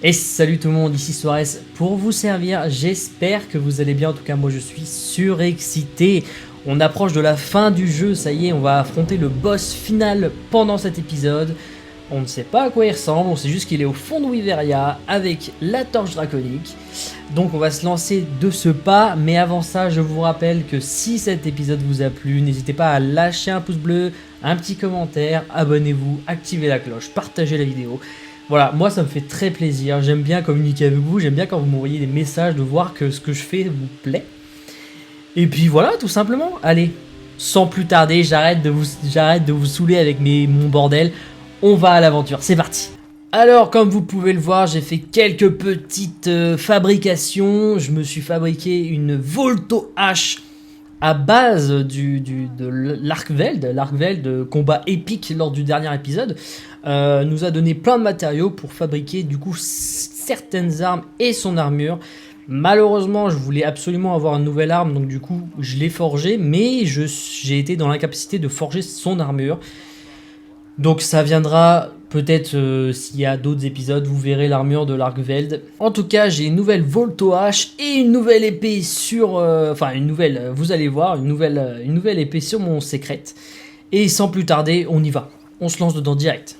Et salut tout le monde, ici Suarez pour vous servir, j'espère que vous allez bien, en tout cas moi je suis surexcité. On approche de la fin du jeu, ça y est, on va affronter le boss final pendant cet épisode. On ne sait pas à quoi il ressemble, on sait juste qu'il est au fond de Wyveria avec la torche draconique. Donc on va se lancer de ce pas, mais avant ça je vous rappelle que si cet épisode vous a plu, n'hésitez pas à lâcher un pouce bleu, un petit commentaire, abonnez-vous, activez la cloche, partagez la vidéo. Voilà, moi ça me fait très plaisir, j'aime bien communiquer avec vous, j'aime bien quand vous m'envoyez des messages, de voir que ce que je fais vous plaît. Et puis voilà, tout simplement, allez, sans plus tarder, j'arrête de vous saouler avec mon bordel, on va à l'aventure, c'est parti. Alors comme vous pouvez le voir, j'ai fait quelques petites fabrications, je me suis fabriqué une Volto H à base de l'Arkveld, combat épique lors du dernier épisode, nous a donné plein de matériaux pour fabriquer du coup certaines armes et son armure. Malheureusement, je voulais absolument avoir une nouvelle arme, donc du coup je l'ai forgée, mais j'ai été dans l'incapacité de forger son armure. Donc ça viendra peut-être s'il y a d'autres épisodes, vous verrez l'armure de l'Arkveld. En tout cas, j'ai une nouvelle Volto H et une nouvelle épée sur... enfin, une nouvelle, vous allez voir, une nouvelle épée sur mon secret. Et sans plus tarder, on y va. On se lance dedans direct.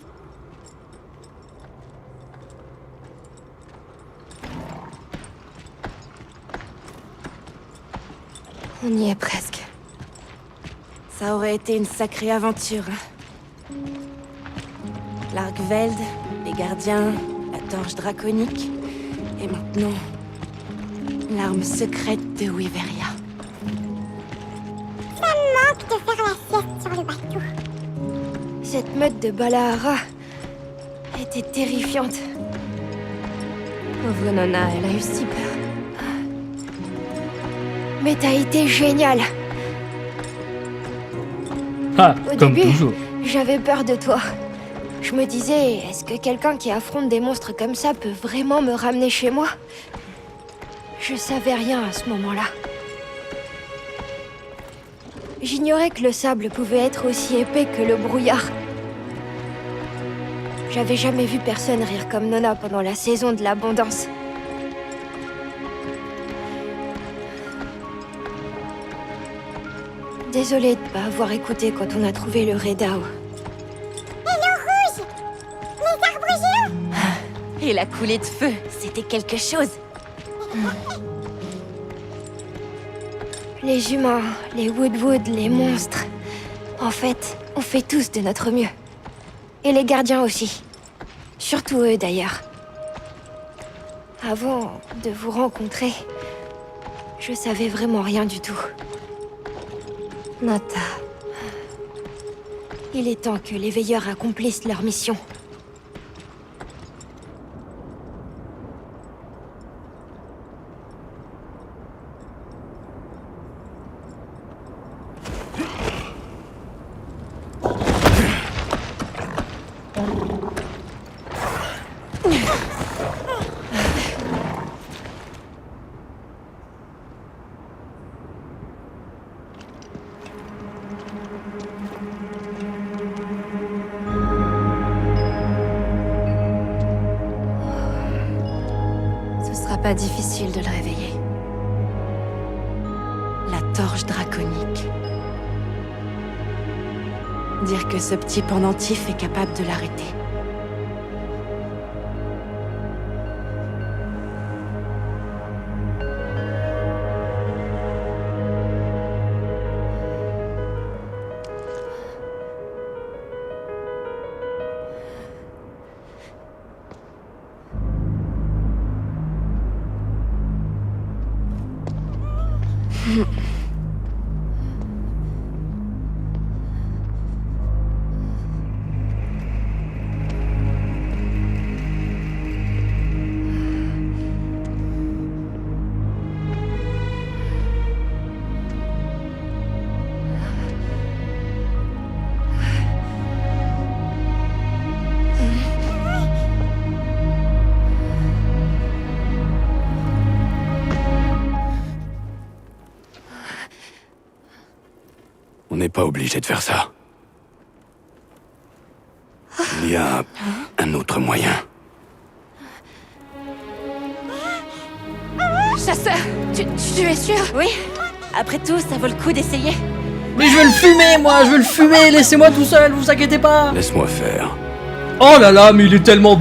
On y est presque. Ça aurait été une sacrée aventure. L'Arkveld, les gardiens, la torche draconique, et maintenant, l'arme secrète de Wyveria. Ça me manque de faire la sieste sur le bateau. Cette meute de Balahara était terrifiante. Pauvre Nona, elle a eu si peur. Mais t'as été génial. Ah, Au comme début, toujours. j'avais peur de toi. Je me disais, est-ce que quelqu'un qui affronte des monstres comme ça peut vraiment me ramener chez moi? Je savais rien à ce moment-là. J'ignorais que le sable pouvait être aussi épais que le brouillard. J'avais jamais vu personne rire comme Nona pendant la saison de l'abondance. Désolée de pas avoir écouté quand on a trouvé le Redao. Et la coulée de feu, c'était quelque chose. Les humains, les Woodwood, les monstres. En fait, on fait tous de notre mieux. Et les gardiens aussi. Surtout eux d'ailleurs. Avant de vous rencontrer, je savais vraiment rien du tout. Nata. Il est temps que les veilleurs accomplissent leur mission. Pas difficile de le réveiller. La torche draconique. Dire que ce petit pendentif est capable de l'arrêter. On n'est pas obligé de faire ça. Il y a un autre moyen. chasseur. Tu es sûr? Oui. Après tout, ça vaut le coup d'essayer. Mais je veux le fumer, moi, je veux le fumer. Laissez-moi tout seul, vous inquiétez pas. Laisse-moi faire. Oh là là, mais il est tellement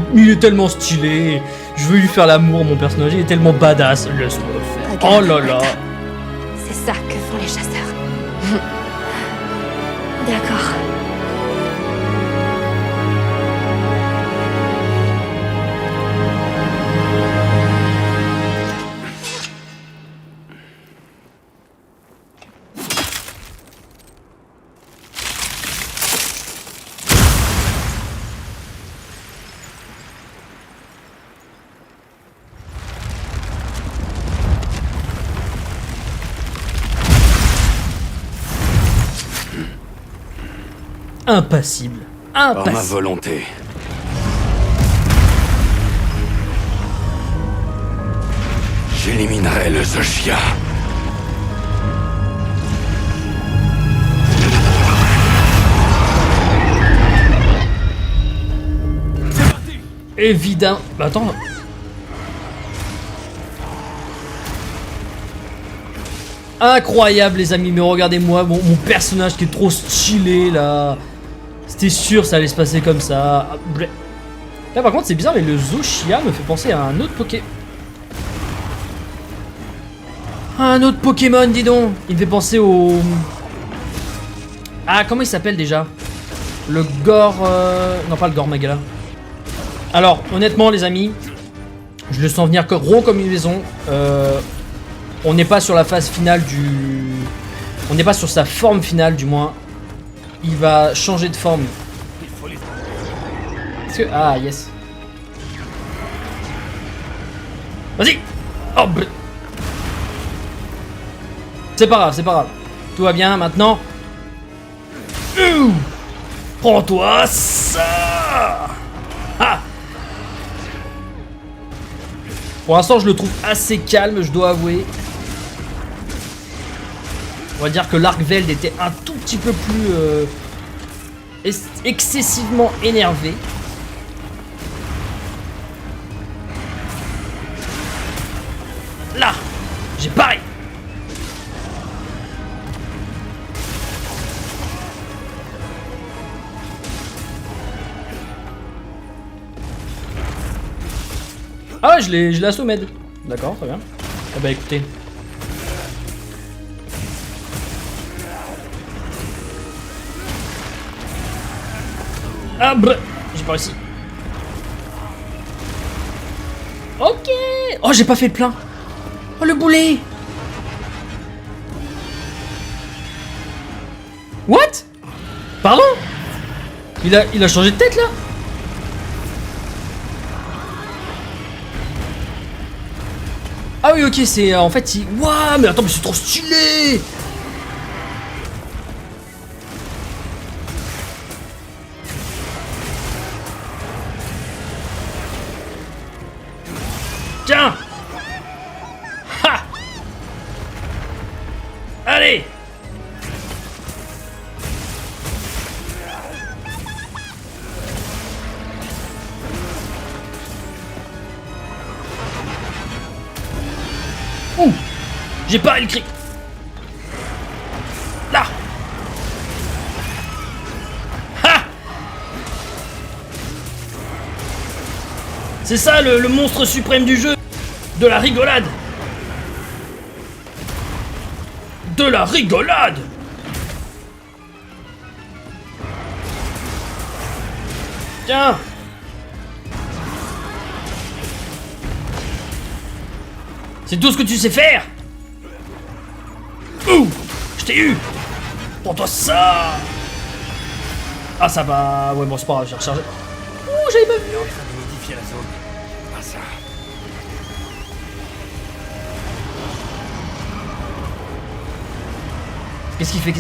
stylé. Je veux lui faire l'amour, mon personnage, il est tellement badass. Laisse-moi le faire. Oh là là. C'est ça que font les chasseurs. D'accord. Impassible. Par ma Impassible. volonté. J'éliminerai le Zoshia. Évidemment. Bah attends. Incroyable les amis, mais regardez-moi, mon personnage qui est trop stylé là. C'était sûr ça allait se passer comme ça. Ah, bleh. Là par contre c'est bizarre mais le Zoshia me fait penser à un autre Pokémon. Un autre Pokémon dis donc. Il me fait penser au... Ah comment il s'appelle déjà? Le Gore... Non pas le Gore Magala. Alors honnêtement les amis, je le sens venir gros comme une maison. On n'est pas sur la phase finale du... On n'est pas sur sa forme finale du moins. Il va changer de forme. Est-ce que... Ah yes. Vas-y. Oh, c'est pas grave, c'est pas grave. Tout va bien maintenant. Prends-toi ça. Ah. Pour l'instant je le trouve assez calme, je dois avouer. On va dire que l'Arcveld était un tout petit peu plus excessivement énervé. Là, j'ai pareil. Ah ouais, je l'ai assommé. D'accord, très bien. Ah bah écoutez. Ah brr, j'ai pas réussi. Ok. Oh j'ai pas fait le plein. Oh le boulet. What? Pardon? Il a changé de tête là? Ah oui ok c'est en fait il... Waouh mais attends mais c'est trop stylé. Tiens. Ha. Allez. Ouh. J'ai pas le cri. Là. Ha. C'est ça le monstre suprême du jeu. De la rigolade. De la rigolade. Tiens. C'est tout ce que tu sais faire. Ouh. Je t'ai eu. Prends-toi ça. Ah ça va. Ouais bon c'est pas grave, j'ai rechargé. Ouh j'avais pas vu. Modifier la zone. Pas ça. Qu'est-ce qu'il fait?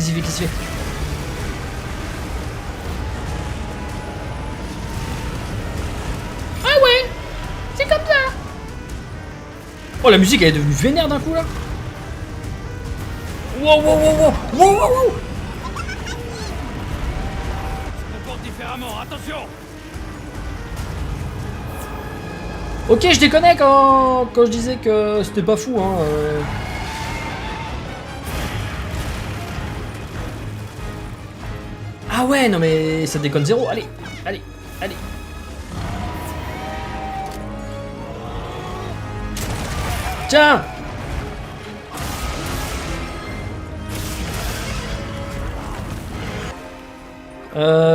Ah ouais. C'est comme ça. Oh la musique elle est devenue vénère d'un coup là. Wow. On porte différemment, attention. Ok, je déconnais quand je disais que c'était pas fou, hein. Ah ouais, non mais ça déconne zéro. Allez, allez, allez. Tiens.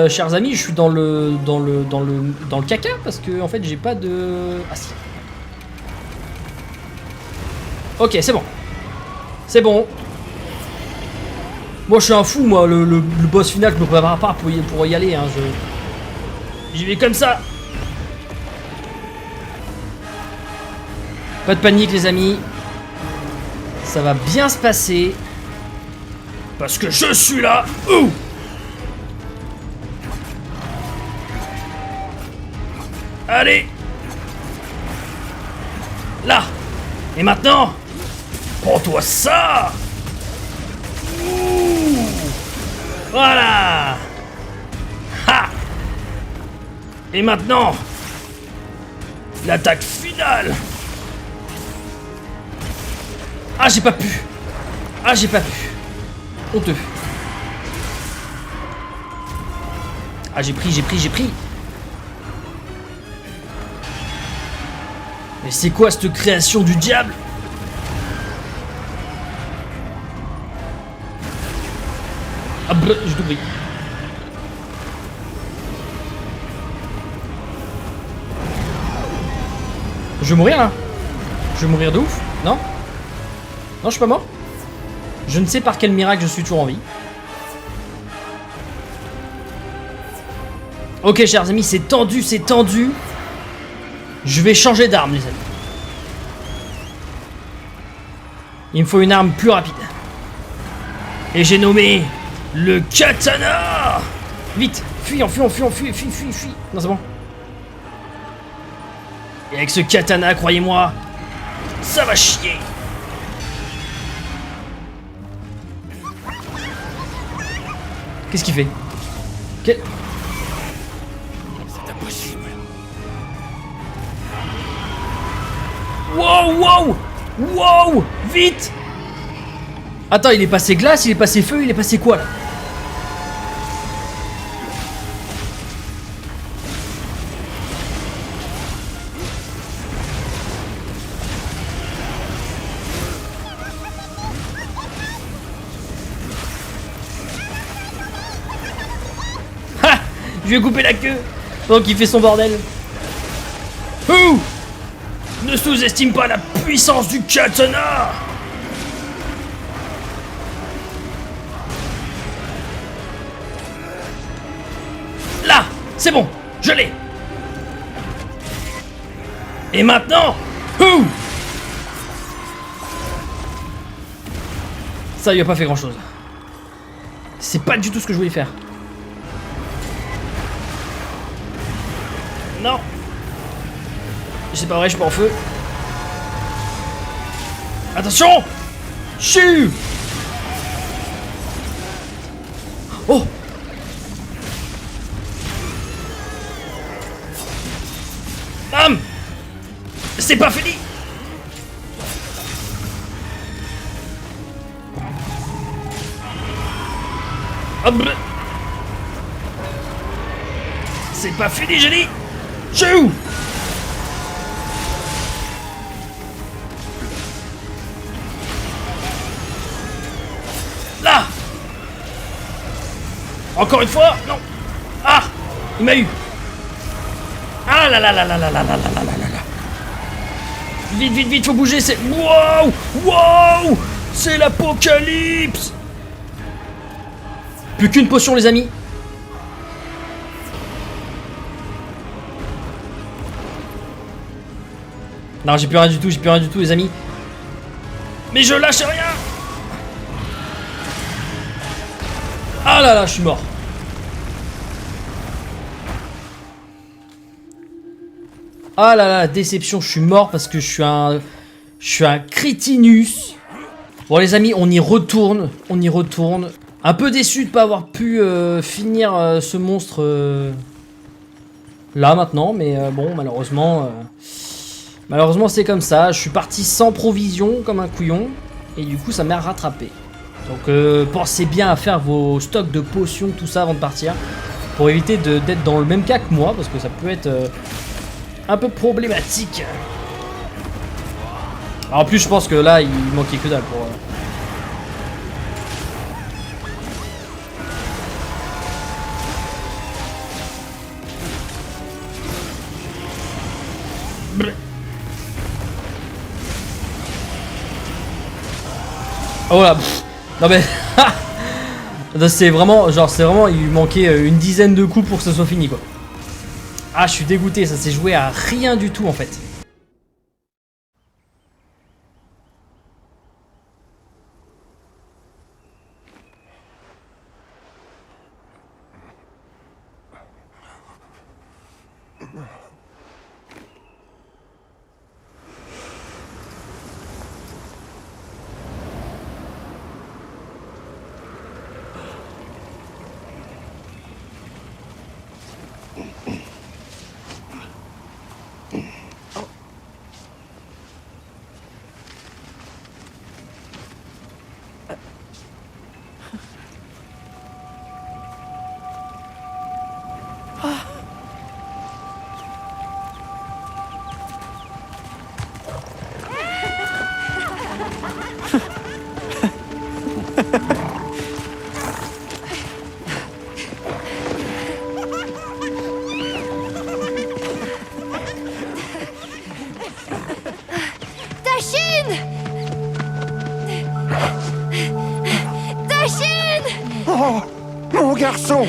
Chers amis, je suis dans le caca parce que en fait j'ai pas de... Ah si. Ok, c'est bon. C'est bon. Moi je suis un fou, moi, le boss final je me prépare pas pour y aller, hein, j'y vais comme ça. Pas de panique les amis. Ça va bien se passer. Parce que je suis là. Ouh. Allez. Là. Et maintenant, prends-toi ça. Ouh. Voilà. Ha. Et maintenant, l'attaque finale. Ah, j'ai pas pu. Ah, j'ai pas pu. Honteux. Ah, j'ai pris. Mais c'est quoi cette création du diable? Ah, bleu, j'ai tout pris. Je vais mourir là. Je vais mourir de ouf. Non? Non, je suis pas mort. Je ne sais par quel miracle je suis toujours en vie. Ok, chers amis, c'est tendu, c'est tendu. Je vais changer d'arme, les amis. Il me faut une arme plus rapide. Et j'ai nommé le katana. Vite, fuis. Non, c'est bon. Et avec ce katana, croyez-moi, ça va chier. Qu'est-ce qu'il fait? C'est impossible. Wow, vite. Attends, il est passé glace, il est passé feu, il est passé quoi là? Ha! Je lui ai coupé la queue. Donc il fait son bordel. Ouh! Ne sous-estime pas la puissance du katana! Là! C'est bon! Je l'ai! Et maintenant? Ouh! Ça lui a pas fait grand chose. C'est pas du tout ce que je voulais faire. Non! C'est pas vrai, je suis pas en feu. Attention! Chut! Oh! Bam! C'est pas fini! Hop! C'est pas fini, j'ai dit! Chou! Là! Encore une fois! Non! Ah! Il m'a eu! Ah là là là là là là là là là là là! Vite, faut bouger, c'est... Wow! C'est l'apocalypse! Plus qu'une potion, les amis! Non, j'ai plus rien du tout, les amis. Mais je lâche rien! Ah là là, je suis mort. Ah là là, déception, je suis mort parce que je suis un crétinus. Bon les amis, on y retourne. Un peu déçu de pas avoir pu finir ce monstre là maintenant, mais bon, malheureusement, Malheureusement c'est comme ça, je suis parti sans provision comme un couillon et du coup ça m'a rattrapé. Donc pensez bien à faire vos stocks de potions, tout ça avant de partir, pour éviter d'être dans le même cas que moi, parce que ça peut être un peu problématique. Alors, en plus je pense que là il manquait que dalle pour... Oh là, non mais c'est vraiment, il lui manquait une dizaine de coups pour que ce soit fini quoi. Ah, je suis dégoûté, ça s'est joué à rien du tout en fait. Tachine! Tachine! Oh, mon garçon!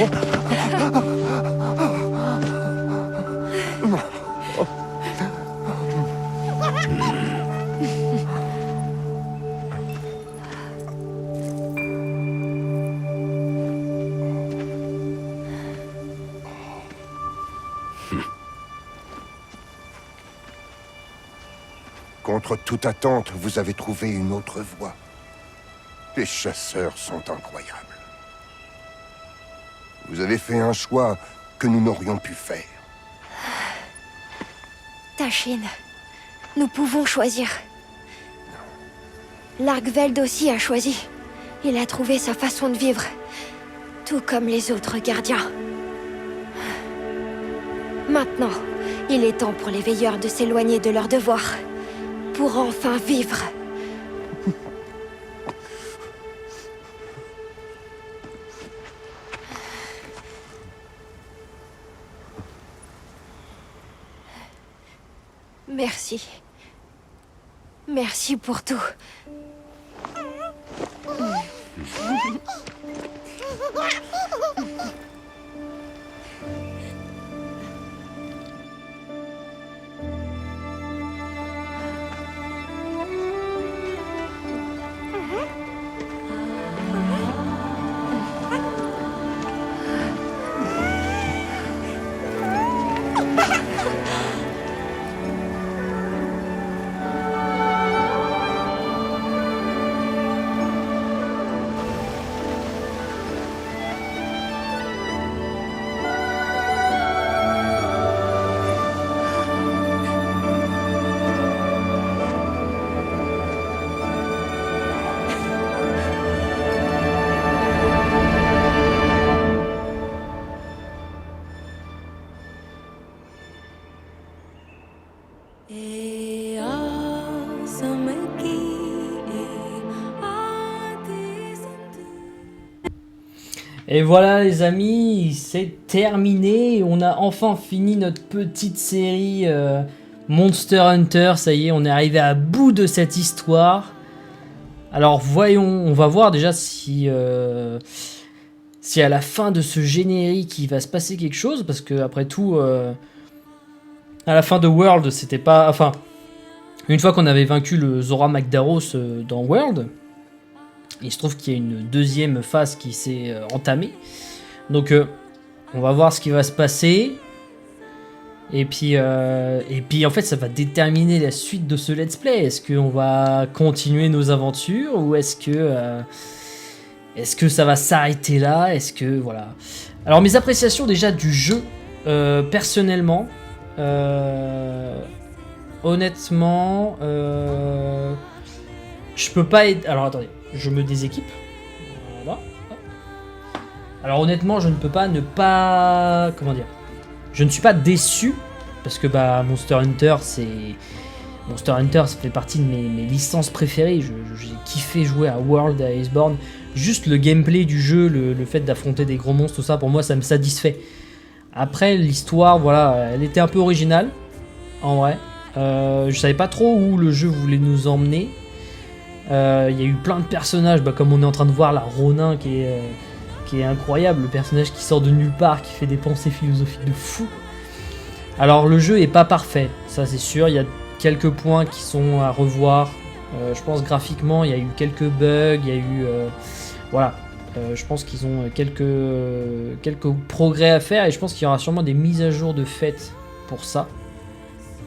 Contre toute attente, vous avez trouvé une autre voie. Les chasseurs sont incroyables. Vous avez fait un choix que nous n'aurions pu faire. Tachine, nous pouvons choisir. Largveld aussi a choisi. Il a trouvé sa façon de vivre. Tout comme les autres gardiens. Maintenant, il est temps pour les veilleurs de s'éloigner de leurs devoirs. Pour enfin vivre. Merci. Merci pour tout. Et voilà les amis, c'est terminé, on a enfin fini notre petite série Monster Hunter, ça y est, on est arrivé à bout de cette histoire. Alors voyons, on va voir déjà si à la fin de ce générique il va se passer quelque chose, parce que après tout, à la fin de World, c'était pas... Enfin, une fois qu'on avait vaincu le Zora Magdaros dans World, il se trouve qu'il y a une deuxième phase qui s'est entamée. Donc on va voir ce qui va se passer. Et puis en fait ça va déterminer la suite de ce let's play. Est-ce qu'on va continuer nos aventures ou est-ce que ça va s'arrêter là? Est-ce que voilà. Alors mes appréciations déjà du jeu personnellement. honnêtement, je peux pas être... Alors attendez, je me déséquipe. Voilà. Alors honnêtement, je ne peux pas ne pas... Comment dire? Je ne suis pas déçu, parce que bah Monster Hunter, ça fait partie de mes licences préférées. J'ai kiffé jouer à World, à Iceborne. Juste le gameplay du jeu, le fait d'affronter des gros monstres, tout ça, pour moi, ça me satisfait. Après, l'histoire, voilà, elle était un peu originale, en vrai. Je savais pas trop où le jeu voulait nous emmener. Il y a eu plein de personnages, bah, comme on est en train de voir là, Ronin qui est incroyable, le personnage qui sort de nulle part, qui fait des pensées philosophiques de fou. Alors le jeu est pas parfait, ça c'est sûr, il y a quelques points qui sont à revoir. Je pense graphiquement, il y a eu quelques bugs, il y a eu... voilà. Je pense qu'ils ont quelques progrès à faire et je pense qu'il y aura sûrement des mises à jour de fait pour ça.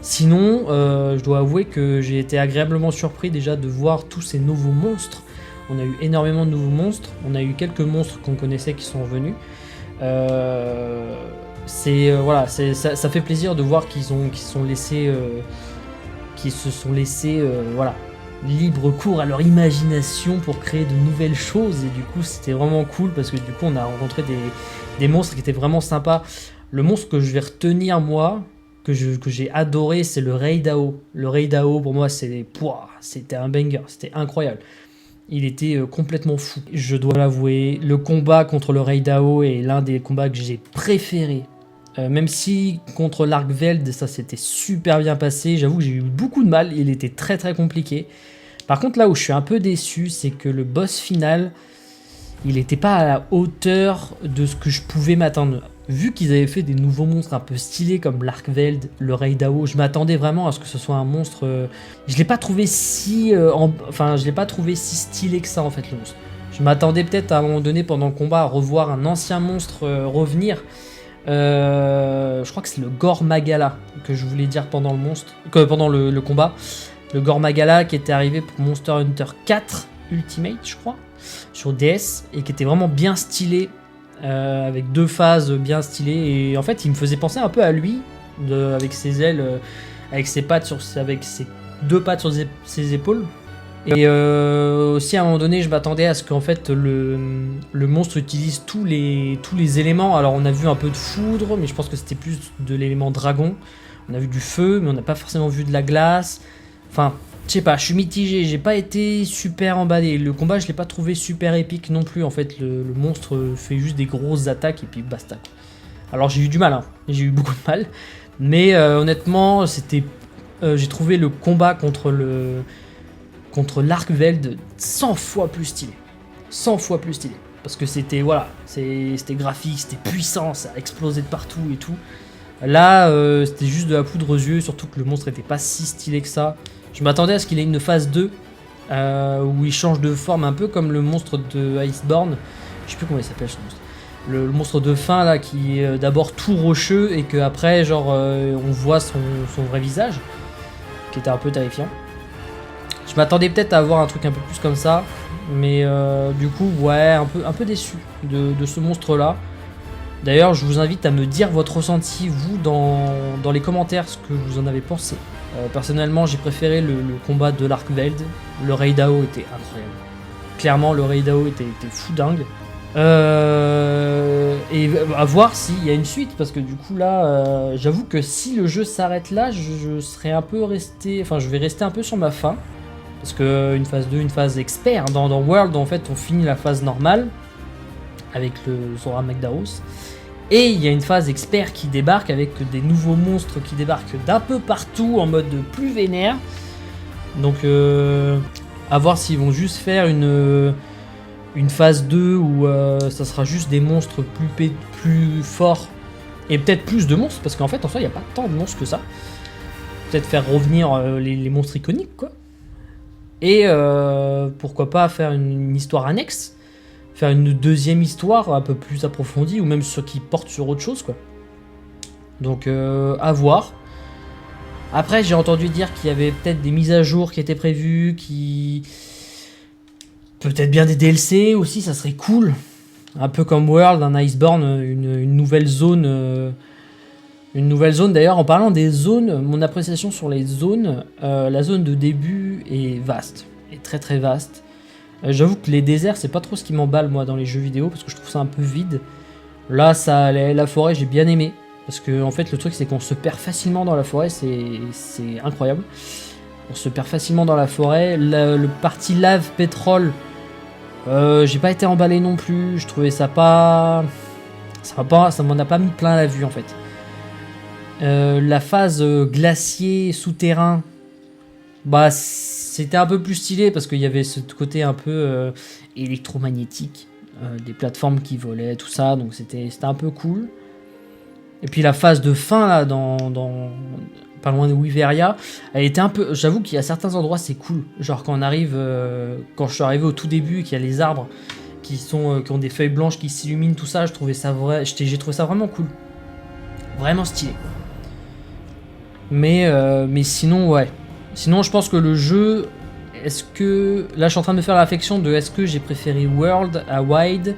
Sinon, je dois avouer que j'ai été agréablement surpris déjà de voir tous ces nouveaux monstres. On a eu énormément de nouveaux monstres, on a eu quelques monstres qu'on connaissait qui sont revenus. Voilà, ça fait plaisir de voir qu'ils se sont laissés voilà, libre cours à leur imagination pour créer de nouvelles choses et du coup c'était vraiment cool parce que du coup on a rencontré des monstres qui étaient vraiment sympas. Le monstre que je vais retenir moi, que j'ai adoré, c'est le Reidao. Le Reidao pour moi c'était un banger, c'était incroyable. Il était complètement fou. Je dois l'avouer, le combat contre le Reidao est l'un des combats que j'ai préférés. Même si contre l'Arkveld, ça s'était super bien passé, j'avoue que j'ai eu beaucoup de mal, il était très très compliqué. Par contre là où je suis un peu déçu, c'est que le boss final, il n'était pas à la hauteur de ce que je pouvais m'attendre. Vu qu'ils avaient fait des nouveaux monstres un peu stylés comme l'Arkveld, le Reidao, je m'attendais vraiment à ce que ce soit un monstre... Je l'ai pas trouvé si stylé que ça en fait le monstre. Je m'attendais peut-être à un moment donné pendant le combat à revoir un ancien monstre revenir. Je crois que c'est le Gore Magala que je voulais dire pendant le combat. Le Gore Magala qui était arrivé pour Monster Hunter 4 Ultimate, je crois, sur DS, et qui était vraiment bien stylé, avec 2 phases bien stylées. Et en fait, il me faisait penser un peu à lui, avec ses ailes, avec ses 2 pattes sur ses épaules. Et aussi à un moment donné je m'attendais à ce qu'en fait le monstre utilise tous les éléments. Alors on a vu un peu de foudre mais je pense que c'était plus de l'élément dragon. On a vu du feu mais on n'a pas forcément vu de la glace. Enfin je sais pas, je suis mitigé, j'ai pas été super emballé. Le combat je l'ai pas trouvé super épique non plus. En fait le monstre fait juste des grosses attaques et puis basta. Alors j'ai eu du mal, hein. J'ai eu beaucoup de mal. Mais honnêtement j'ai trouvé le combat contre l'Arkveld 100 fois plus stylé. 100 fois plus stylé. Parce que c'était graphique, c'était puissant, ça explosait de partout et tout. Là, c'était juste de la poudre aux yeux, surtout que le monstre était pas si stylé que ça. Je m'attendais à ce qu'il ait une phase 2, où il change de forme un peu comme le monstre de Iceborne. Je sais plus comment il s'appelle ce monstre. Le monstre de fin là, qui est d'abord tout rocheux et qu'après, genre, on voit son vrai visage, qui était un peu terrifiant. Je m'attendais peut-être à avoir un truc un peu plus comme ça, mais du coup, ouais, un peu déçu de ce monstre-là. D'ailleurs, je vous invite à me dire votre ressenti, vous, dans les commentaires, ce que vous en avez pensé. Personnellement, j'ai préféré le combat de l'Arkveld. Le Reidao était incroyable. Clairement, le Reidao était fou dingue. Et à voir s'il y a une suite, parce que du coup là, j'avoue que si le jeu s'arrête là, je serais un peu resté... Enfin, je vais rester un peu sur ma faim. Parce que une phase 2, une phase expert, dans World, en fait, on finit la phase normale avec le Zora Magdaros. Et il y a une phase expert qui débarque avec des nouveaux monstres qui débarquent d'un peu partout en mode plus vénère. Donc, à voir s'ils vont juste faire une phase 2 où ça sera juste des monstres plus forts et peut-être plus de monstres, parce qu'en fait, en soi, il n'y a pas tant de monstres que ça. Peut-être faire revenir les monstres iconiques, quoi. Et pourquoi pas faire une histoire annexe, faire une deuxième histoire un peu plus approfondie, ou même ce qui porte sur autre chose, quoi. Donc à voir. Après j'ai entendu dire qu'il y avait peut-être des mises à jour qui étaient prévues, peut-être bien des DLC aussi, ça serait cool. Un peu comme World, un Iceborne, une nouvelle zone Une nouvelle zone, d'ailleurs, en parlant des zones, mon appréciation sur les zones, la zone de début est vaste, est très très vaste. J'avoue que les déserts, c'est pas trop ce qui m'emballe moi dans les jeux vidéo, parce que je trouve ça un peu vide. Là, ça allait, la forêt, j'ai bien aimé, parce que en fait, le truc, c'est qu'on se perd facilement dans la forêt, c'est incroyable. On se perd facilement dans la forêt. Le parti lave, pétrole, j'ai pas été emballé non plus, je trouvais ça pas... Ça m'en a pas mis plein la vue en fait. La phase glacier souterrain, bah c'était un peu plus stylé parce qu'il y avait ce côté un peu électromagnétique, des plateformes qui volaient, tout ça, donc c'était un peu cool. Et puis la phase de fin là, pas loin de Wyveria, elle était un peu. J'avoue qu'il y a certains endroits c'est cool, genre quand on arrive, quand je suis arrivé au tout début, qu'il y a les arbres qui ont des feuilles blanches qui s'illuminent, tout ça, j'ai trouvé ça vraiment cool, vraiment stylé. Mais sinon, ouais. Sinon, je pense que le jeu... Est-ce que... Là, je suis en train de me faire la réflexion de est-ce que j'ai préféré World à Wild.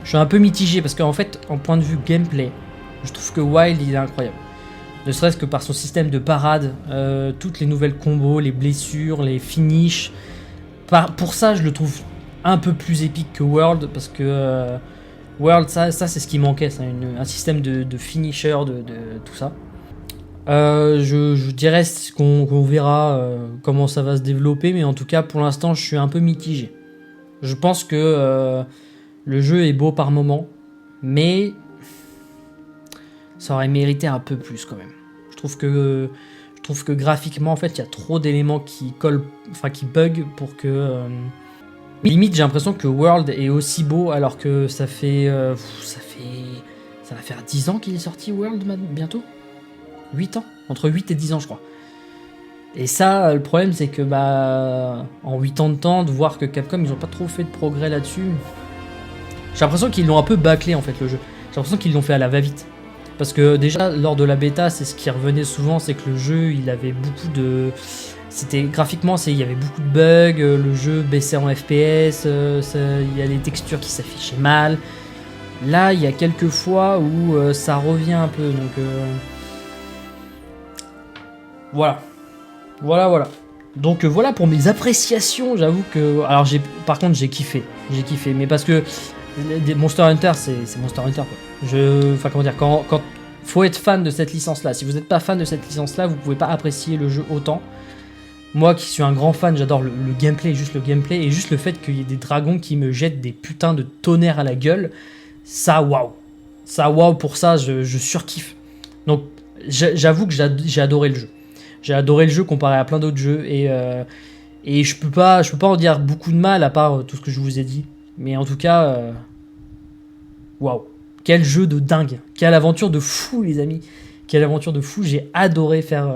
Je suis un peu mitigé parce qu'en fait, en point de vue gameplay, je trouve que Wild, il est incroyable. Ne serait-ce que par son système de parade, toutes les nouvelles combos, les blessures, les finishes. Pour ça, je le trouve un peu plus épique que World parce que... World, ça c'est ce qui manquait, ça, un système de finisher, de tout ça. Je dirais qu'on verra comment ça va se développer, mais en tout cas, pour l'instant, je suis un peu mitigé. Je pense que le jeu est beau par moment, mais ça aurait mérité un peu plus quand même. Je trouve que graphiquement, en fait, il y a trop d'éléments qui bug pour que... Limite, j'ai l'impression que World est aussi beau alors que ça va faire 10 ans qu'il est sorti World bientôt. 8 ans, entre 8 et 10 ans je crois. Et ça, le problème c'est que en 8 ans de temps, de voir que Capcom ils ont pas trop fait de progrès là-dessus. J'ai l'impression qu'ils l'ont un peu bâclé en fait le jeu. J'ai l'impression qu'ils l'ont fait à la va-vite. Parce que déjà lors de la bêta, c'est ce qui revenait souvent, c'est que le jeu il avait beaucoup de... graphiquement, il y avait beaucoup de bugs, le jeu baissait en FPS, il y a les textures qui s'affichaient mal. Là, il y a quelques fois où ça revient un peu, donc voilà. Donc voilà pour mes appréciations, j'avoue que... Alors par contre j'ai kiffé, mais parce que Monster Hunter, c'est Monster Hunter quoi. Comment dire, quand faut être fan de cette licence-là. Si vous n'êtes pas fan de cette licence-là, vous pouvez pas apprécier le jeu autant. Moi qui suis un grand fan, j'adore le gameplay, juste le gameplay, et juste le fait qu'il y ait des dragons qui me jettent des putains de tonnerres à la gueule, ça waouh, pour ça je surkiffe. Donc j'avoue que j'ai adoré le jeu. J'ai adoré le jeu comparé à plein d'autres jeux, et je peux pas en dire beaucoup de mal à part tout ce que je vous ai dit. Mais en tout cas, waouh, quel jeu de dingue, quelle aventure de fou les amis, quelle aventure de fou, j'ai adoré faire...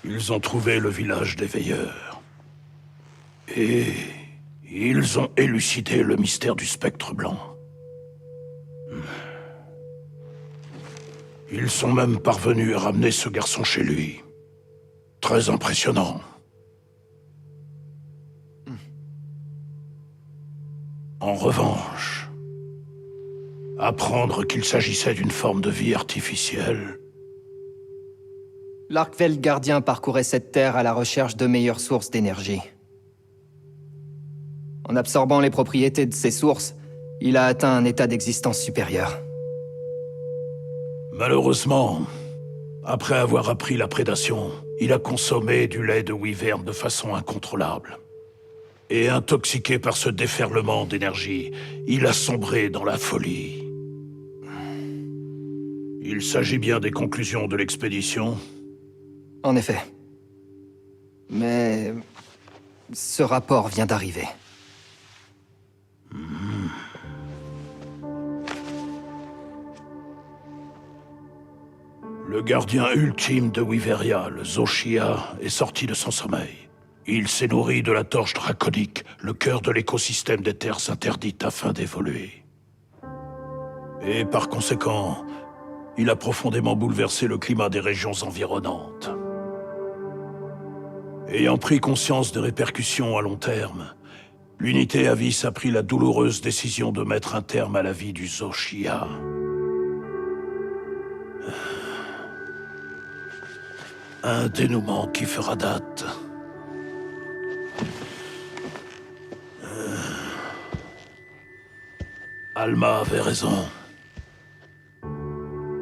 Ils ont trouvé le village des veilleurs. Et ils ont élucidé le mystère du spectre blanc. Ils sont même parvenus à ramener ce garçon chez lui. Très impressionnant. En revanche, apprendre qu'il s'agissait d'une forme de vie artificielle... L'Arkveld gardien parcourait cette terre à la recherche de meilleures sources d'énergie. En absorbant les propriétés de ces sources, il a atteint un état d'existence supérieur. Malheureusement, après avoir appris la prédation, il a consommé du lait de wyvern de façon incontrôlable. Et intoxiqué par ce déferlement d'énergie, il a sombré dans la folie. Il s'agit bien des conclusions de l'expédition ? En effet. Mais... ce rapport vient d'arriver. Le gardien ultime de Wyveria, le Zoshia, est sorti de son sommeil. Il s'est nourri de la torche draconique, le cœur de l'écosystème des terres interdites afin d'évoluer. Et par conséquent, il a profondément bouleversé le climat des régions environnantes. Ayant pris conscience des répercussions à long terme, l'unité Avis a pris la douloureuse décision de mettre un terme à la vie du Zoshia. Un dénouement qui fera date. Alma avait raison.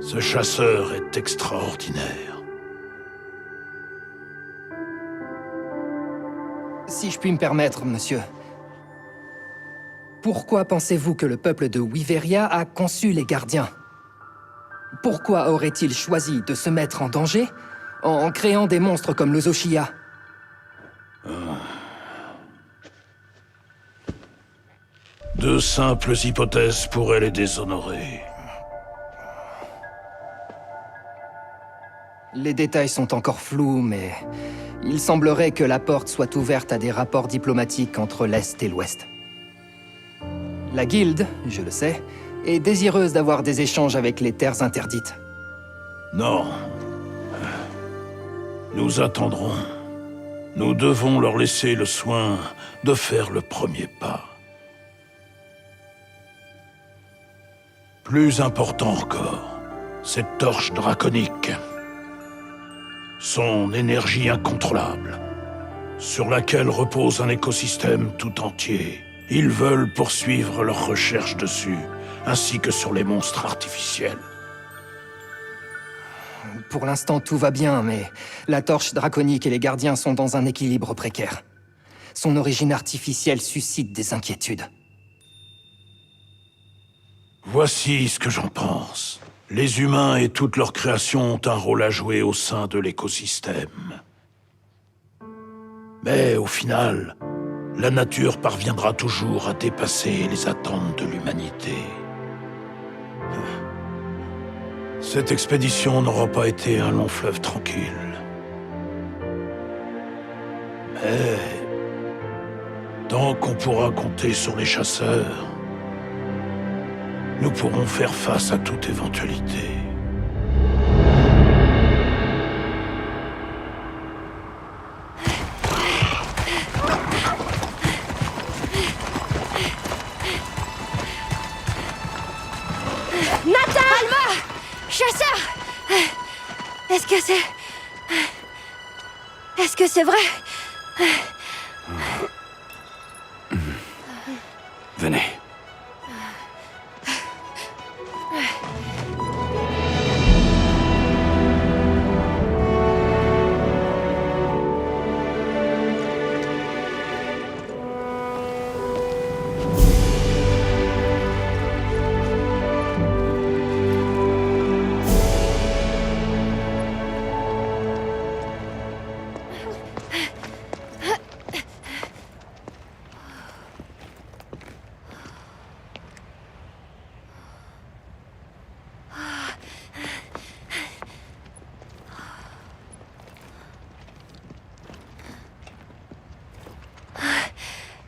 Ce chasseur est extraordinaire. Si je puis me permettre, monsieur. Pourquoi pensez-vous que le peuple de Wyveria a conçu les gardiens? Pourquoi aurait-il choisi de se mettre en danger en créant des monstres comme le Zoshia? Deux simples hypothèses pourraient les déshonorer. Les détails sont encore flous, mais il semblerait que la porte soit ouverte à des rapports diplomatiques entre l'Est et l'Ouest. La Guilde, je le sais, est désireuse d'avoir des échanges avec les terres interdites. Non. Nous attendrons. Nous devons leur laisser le soin de faire le premier pas. Plus important encore, cette torche draconique. Son énergie incontrôlable, sur laquelle repose un écosystème tout entier. Ils veulent poursuivre leurs recherches dessus, ainsi que sur les monstres artificiels. Pour l'instant, tout va bien, mais la torche draconique et les gardiens sont dans un équilibre précaire. Son origine artificielle suscite des inquiétudes. Voici ce que j'en pense. Les humains et toutes leurs créations ont un rôle à jouer au sein de l'écosystème. Mais au final, la nature parviendra toujours à dépasser les attentes de l'humanité. Cette expédition n'aura pas été un long fleuve tranquille. Mais tant qu'on pourra compter sur les chasseurs, nous pourrons faire face à toute éventualité. Nathan! Alma! Chasseur! Est-ce que c'est... Est-ce que c'est vrai? Venez.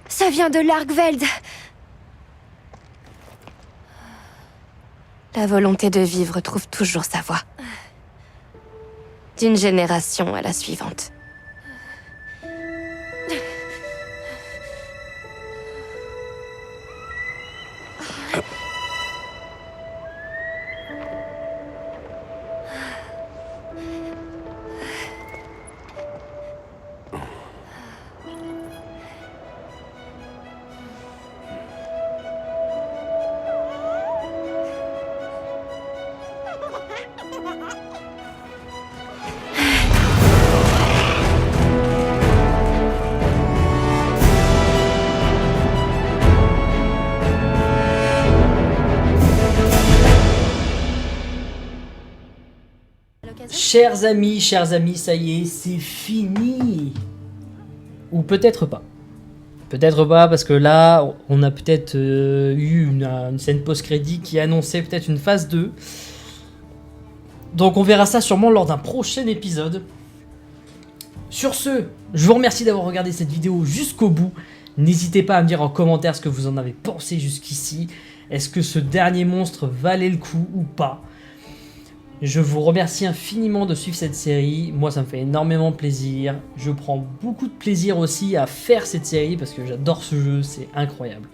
Ça vient de l'Argveld. La volonté de vivre trouve toujours sa voie. D'une génération à la suivante. Chers amis, ça y est, c'est fini. Ou peut-être pas. Peut-être pas, parce que là, on a peut-être eu une scène post-crédit qui annonçait peut-être une phase 2. Donc on verra ça sûrement lors d'un prochain épisode. Sur ce, je vous remercie d'avoir regardé cette vidéo jusqu'au bout. N'hésitez pas à me dire en commentaire ce que vous en avez pensé jusqu'ici. Est-ce que ce dernier monstre valait le coup ou pas ? Je vous remercie infiniment de suivre cette série, moi ça me fait énormément plaisir, je prends beaucoup de plaisir aussi à faire cette série parce que j'adore ce jeu, c'est incroyable.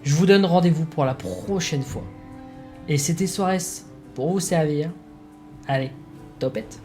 Je vous donne rendez-vous pour la prochaine fois. Et c'était Soares pour vous servir. Allez, topette.